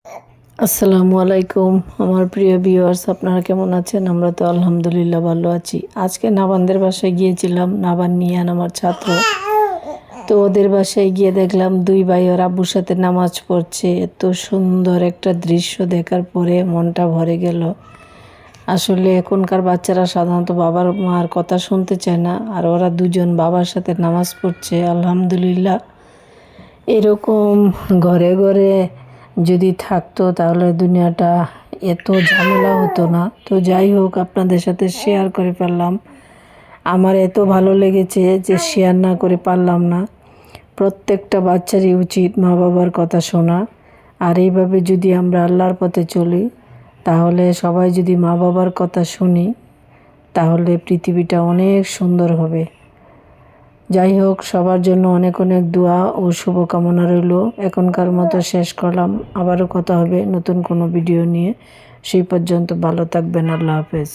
আসসালামু আলাইকুম আমার প্রিয় ভিউয়ার্স, আপনারা কেমন আছেন? আমরা তো আলহামদুলিল্লাহ ভালো আছি। আজকে নাবানদের বাসায় গিয়েছিলাম, নাবান নিয়ান আমার ছাত্র। তো ওদের বাসায় গিয়ে দেখলাম দুই ভাই ওর আব্বুর সাথে নামাজ পড়ছে। এত সুন্দর একটা দৃশ্য দেখার পরে মনটা ভরে গেল। আসলে এখনকার বাচ্চারা সাধারণত বাবার মার কথা শুনতে চায় না, আর ওরা দুজন বাবার সাথে নামাজ পড়ছে। আলহামদুলিল্লাহ, এরকম ঘরে ঘরে যদি থাকতো তাহলে দুনিয়াটা এত ঝামেলা হতো না। তো যাই হোক, আপনাদের সাথে শেয়ার করে ফেললাম। আমার এত ভালো লেগেছে যে শেয়ার না করে পারলাম না। প্রত্যেকটা বাচ্চারই উচিত মা বাবার কথা শোনা। আর এইভাবে যদি আমরা আল্লাহর পথে চলি, তাহলে সবাই যদি মা বাবার কথা শুনি, তাহলে পৃথিবীটা অনেক সুন্দর হবে। যাই হোক, সবার জন্য অনেক অনেক দোয়া ও শুভকামনা রইল। এখনকার মতো শেষ করলাম। আবারও কথা হবে নতুন কোনো ভিডিও নিয়ে। সেই পর্যন্ত ভালো থাকবেন। আল্লাহ হাফেজ।